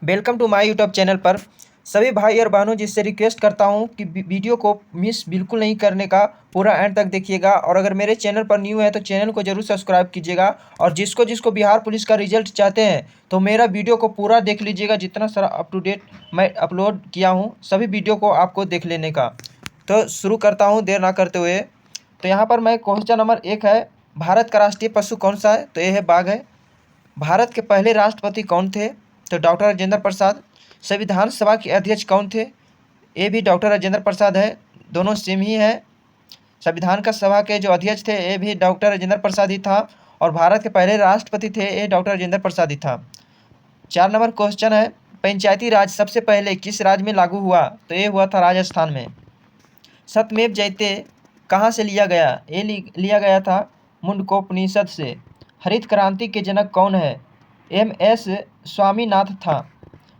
Welcome to my YouTube channel पर सभी भाई और बहनों जिससे रिक्वेस्ट करता हूं कि वीडियो को मिस बिल्कुल नहीं करने का, पूरा एंड तक देखिएगा। और अगर मेरे चैनल पर न्यू है तो चैनल को जरूर सब्सक्राइब कीजिएगा। और जिसको जिसको बिहार पुलिस का रिजल्ट चाहते हैं तो मेरा वीडियो को पूरा देख लीजिएगा। जितना सारा अप टू डेट मैं अपलोड किया हूँ सभी वीडियो को आपको देख लेने का। तो शुरू करता हूँ देर ना करते हुए। तो यहाँ पर मैं क्वेश्चन नंबर 1 है, भारत का राष्ट्रीय पशु कौन सा है? तो यह है बाघ है। भारत के पहले राष्ट्रपति कौन थे? तो डॉक्टर राजेंद्र प्रसाद। संविधान सभा के अध्यक्ष कौन थे? ये भी डॉक्टर राजेंद्र प्रसाद है, दोनों सेम ही है। संविधान का सभा के जो अध्यक्ष थे ये भी डॉक्टर राजेंद्र प्रसाद ही था। और भारत के पहले राष्ट्रपति थे ये डॉक्टर राजेंद्र प्रसाद ही था। 4 नंबर क्वेश्चन है, पंचायती राज सबसे पहले किस राज्य में लागू हुआ? तो ये हुआ था राजस्थान में। सत्यमेव जयते कहाँ से लिया गया? ये लिया गया था मुंडकोपनिषद से। हरित क्रांति के जनक कौन है? एम.एस. स्वामीनाथन था।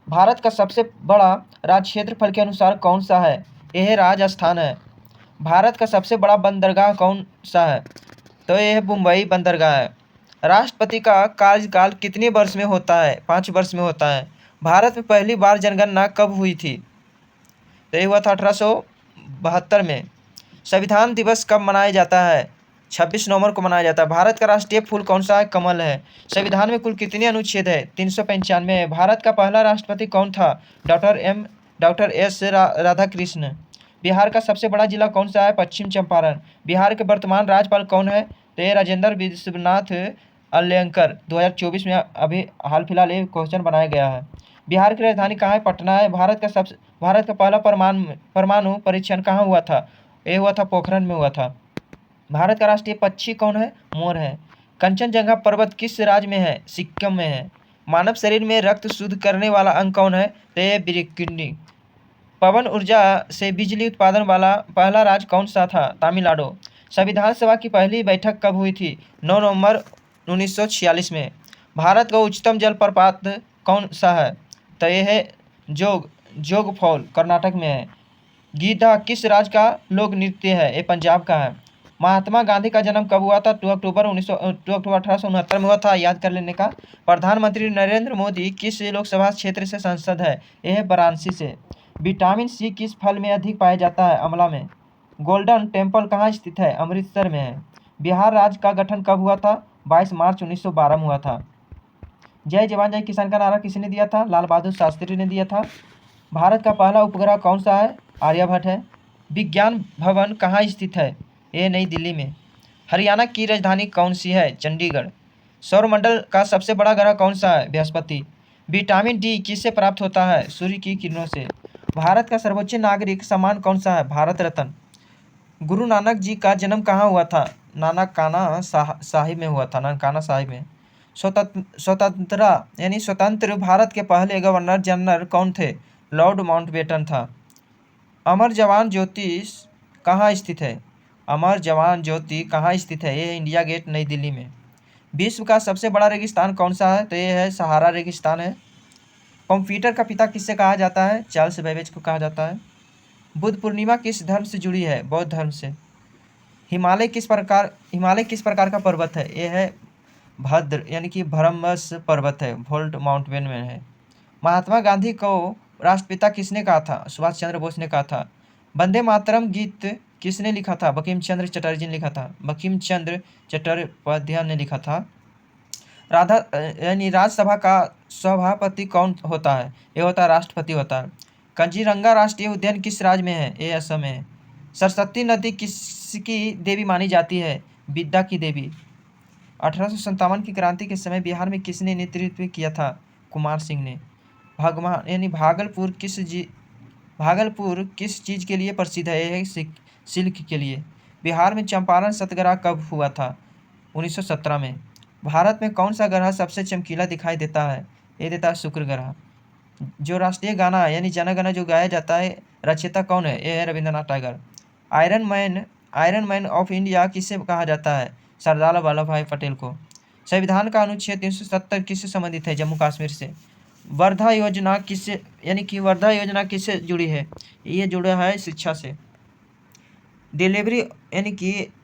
भारत का सबसे बड़ा राज्य क्षेत्रफल के अनुसार कौन सा है? यह राजस्थान है। भारत का सबसे बड़ा बंदरगाह कौन सा है? तो यह मुंबई बंदरगाह है। राष्ट्रपति का कार्यकाल कितने वर्ष में होता है? 5 वर्ष में होता है। भारत में पहली बार जनगणना कब हुई थी? तो यह हुआ था 1872 में। संविधान दिवस कब मनाया जाता है? 26 नवंबर को मनाया जाता है। भारत का राष्ट्रीय फूल कौन सा है? कमल है। संविधान में कुल कितने अनुच्छेद है? 395 है। भारत का पहला राष्ट्रपति कौन था? Doctor S Radhakrishna. बिहार का सबसे बड़ा जिला कौन सा है? पश्चिम चंपारण। बिहार के वर्तमान राज्यपाल कौन है? तो ये राजेंद्र विश्वनाथ अलेंकर। 2024 में अभी हाल फिलहाल ये क्वेश्चन बनाया गया है। बिहार की राजधानी कहाँ है? पटना है। भारत का पहला परमाणु परीक्षण कहाँ हुआ था? ये हुआ था पोखरण में हुआ था। भारत का राष्ट्रीय पक्षी कौन है? मोर है। कंचनजंगा पर्वत किस राज्य में है? सिक्किम में है। मानव शरीर में रक्त शुद्ध करने वाला अंग कौन है? तो ये किडनी। पवन ऊर्जा से बिजली उत्पादन वाला पहला राज्य कौन सा था? तमिलनाडु। संविधान सभा की पहली बैठक कब हुई थी? 9 नवंबर 1946 में। भारत का उच्चतम जलप्रपात कौन सा है? तो यह है जोग फॉल, कर्नाटक में है। गीधा किस राज्य का लोक नृत्य है? ये पंजाब का है। महात्मा गांधी का जन्म कब हुआ था? 2 अक्टूबर 1869 में हुआ था, याद कर लेने का। प्रधानमंत्री नरेंद्र मोदी किस लोकसभा क्षेत्र से सांसद है? यह है वाराणसी से। विटामिन सी किस फल में अधिक पाया जाता है? आंवला में। गोल्डन टेम्पल कहाँ स्थित है? अमृतसर में है। बिहार राज्य का गठन कब हुआ था? 22 मार्च 1912 में हुआ था। जय जवान जय किसान का नारा किसने दिया था? लाल बहादुर शास्त्री ने दिया था। भारत का पहला उपग्रह कौन सा है? आर्यभट्ट है। विज्ञान भवन कहाँ स्थित है? ये नई दिल्ली में। हरियाणा की राजधानी कौन सी है? चंडीगढ़। सौरमंडल का सबसे बड़ा ग्रह कौन सा है? बृहस्पति। विटामिन डी किससे प्राप्त होता है? सूर्य की किरणों से। भारत का सर्वोच्च नागरिक सम्मान कौन सा है? भारत रत्न। गुरु नानक जी का जन्म कहाँ हुआ था? नानकाना साहिब में हुआ था, नानकाना साहिब में। स्वतंत्र भारत के पहले गवर्नर जनरल कौन थे? लॉर्ड माउंटबेटन था। अमर जवान ज्योति कहाँ स्थित है? अमर जवान ज्योति कहाँ स्थित है? ये इंडिया गेट, नई दिल्ली में। विश्व का सबसे बड़ा रेगिस्तान कौन सा है? तो ये है सहारा रेगिस्तान है। कंप्यूटर का पिता किससे कहा जाता है? चार्ल्स बेबेज को कहा जाता है। बुद्ध पूर्णिमा किस धर्म से जुड़ी है? बौद्ध धर्म से। हिमालय किस प्रकार का पर्वत है? ये है भद्र यानी कि भरमस पर्वत है, वोल्ट माउंटेन में है। महात्मा गांधी को राष्ट्रपिता किसने कहा था? सुभाष चंद्र बोस ने कहा था। वंदे मातरम गीत किसने लिखा था? बंकिम चंद्र चटर्जी ने लिखा था। बंकिम चंद्र चट्टोपाध्याय ने लिखा था। राज्यसभा का सभापति कौन होता है? ये होता है राष्ट्रपति होता है। काजीरंगा राष्ट्रीय उद्यान किस राज्य में है? ये असम में है। सरस्वती नदी किसकी देवी मानी जाती है? विद्या की देवी। 1857 की क्रांति के समय बिहार में किसने नेतृत्व किया था? कुमार सिंह ने। भागलपुर किस चीज़ के लिए प्रसिद्ध है? यह सिल्क के लिए। बिहार में चंपारण सत्याग्रह कब हुआ था? 1917 में। भारत में कौन सा ग्रह सबसे चमकीला दिखाई देता है? ये देता है शुक्र ग्रह। जो राष्ट्रीय गाना यानी जन गण जो गाया जाता है, रचयिता कौन है? ये है Rabindranath Tagore. Iron man of India किसे कहा जाता है? सरदार वल्लभ भाई पटेल को। संविधान का अनुच्छेद 370 किससे संबंधित है? जम्मू कश्मीर से। वर्धा योजना किससे जुड़ी है? ये जुड़ा है शिक्षा से।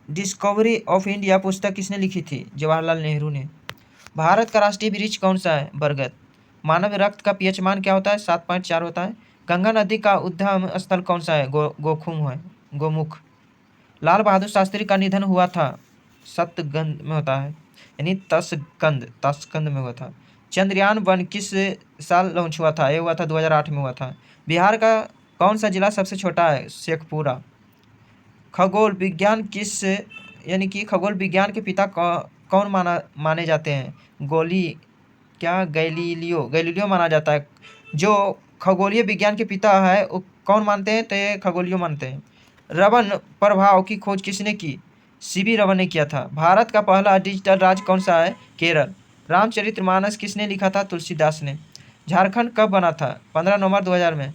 डिस्कवरी ऑफ इंडिया पुस्तक किसने लिखी थी? जवाहरलाल नेहरू ने। भारत का राष्ट्रीय वृक्ष कौन सा है? बरगद। मानव रक्त का पीएच मान क्या होता है? 7.4 होता है। गंगा नदी का उद्गम स्थल कौन सा है? गोखुम है, गोमुख। लाल बहादुर शास्त्री का निधन हुआ था? सतगंध में होता है, यानी तस्कंद में हुआ था। चंद्रयान-1 किस साल लॉन्च हुआ था? ये हुआ था 2008 में हुआ था। बिहार का कौन सा जिला सबसे छोटा है? शेखपुरा। खगोल विज्ञान किस यानी कि खगोल विज्ञान के पिता कौन माने जाते हैं? गैलीलियो माना जाता है। जो खगोलीय विज्ञान के पिता है वो कौन मानते हैं? तो ये खगोलियो मानते हैं। रवन प्रभाव की खोज किसने की? सीवी रमन ने किया था। भारत का पहला डिजिटल राज्य कौन सा है? केरल। रामचरितमानस किसने लिखा था? तुलसीदास ने। झारखंड कब बना था? 15 नवंबर 2000 में।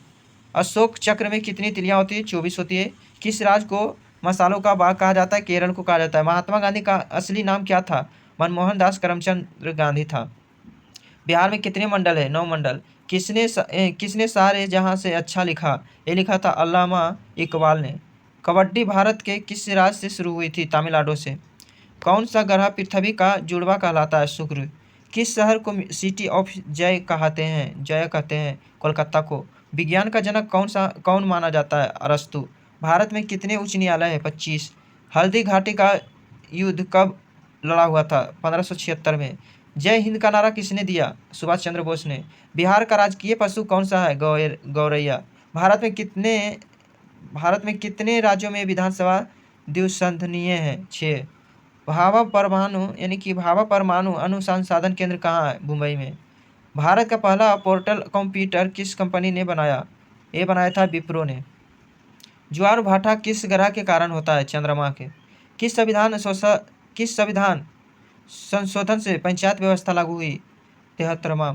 अशोक चक्र में कितनी तिलियां होती है? 24 होती है। किस राज्य को मसालों का बाग कहा जाता है? केरल को कहा जाता है। महात्मा गांधी का असली नाम क्या था? मनमोहन दास करमचंद गांधी था। बिहार में कितने मंडल है? 9 मंडल। किसने सारे जहां से अच्छा लिखा? ये लिखा था अल्लामा इकबाल ने। कबड्डी भारत के किस राज्य से शुरू हुई थी? तमिलनाडु से। कौन सा ग्रह पृथ्वी का जुड़वा कहलाता है? शुक्र। किस शहर को सिटी ऑफ जय कहते हैं? कोलकाता को। विज्ञान का जनक कौन माना जाता है? अरस्तु। भारत में कितने उच्च न्यायालय है? 25। हल्दी घाटी का युद्ध कब लड़ा हुआ था? 1576 में। जय हिंद का नारा किसने दिया? सुभाष चंद्र बोस ने। बिहार का राजकीय पशु कौन सा है? गौरैया। भारत में कितने राज्यों में विधानसभा द्विसंसदीय है? 6। भाभा परमाणु अनुसंधान केंद्र कहाँ है? मुंबई में। भारत का पहला पोर्टल कंप्यूटर किस कंपनी ने बनाया? ये बनाया था विप्रो ने। ज्वार भाटा किस ग्रह के कारण होता है? चंद्रमा के। किस संविधान संशोधन से पंचायत व्यवस्था लागू हुई? 73वां।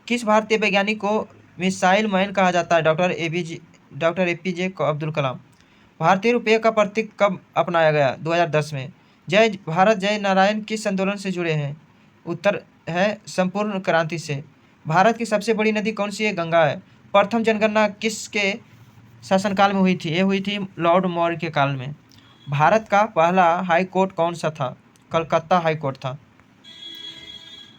किस भारतीय वैज्ञानिक को मिसाइल मैन कहा जाता है? Doctor APJ Abdul Kalam. भारतीय रुपये का प्रतीक कब अपनाया गया? 2010 में। जय भारत जय नारायण किस आंदोलन से जुड़े हैं? उत्तर है संपूर्ण क्रांति से। भारत की सबसे बड़ी नदी कौन सी है? गंगा है। प्रथम जनगणना किसके शासनकाल में हुई थी? ये हुई थी लॉर्ड मौर्य के काल में। भारत का पहला हाई कोर्ट कौन सा था? कलकत्ता हाई कोर्ट था।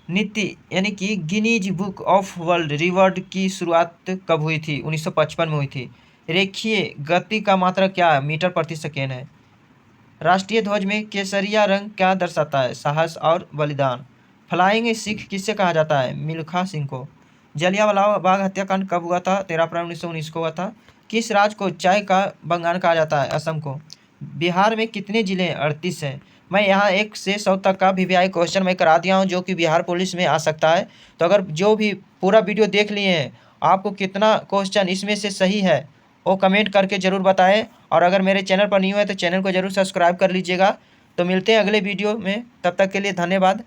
नीति यानी कि Guinness book of world record की शुरुआत कब हुई थी? 1955 में हुई थी। रेखीय गति का मात्रा क्या है? मीटर प्रति सेकेंड है। राष्ट्रीय ध्वज में केसरिया रंग क्या दर्शाता है? साहस और बलिदान। फ्लाइंग सिख किससे कहा जाता है? मिल्खा सिंह को। जलियांवाला बाग हत्याकांड कब हुआ था? 13 अप्रैल 1919 को हुआ था। किस राज्य को चाय का बंगान कहा जाता है? असम को। बिहार में कितने जिले हैं? 38 हैं। मैं यहाँ 1 से 100 तक का वीवीआई क्वेश्चन मैं करा दिया हूँ जो कि बिहार पुलिस में आ सकता है। तो अगर जो भी पूरा वीडियो देख लिए हैं, आपको कितना क्वेश्चन इसमें से सही है वो कमेंट करके ज़रूर बताएं। और अगर मेरे चैनल पर न्यू है तो चैनल को ज़रूर सब्सक्राइब कर लीजिएगा। तो मिलते हैं अगले वीडियो में, तब तक के लिए धन्यवाद।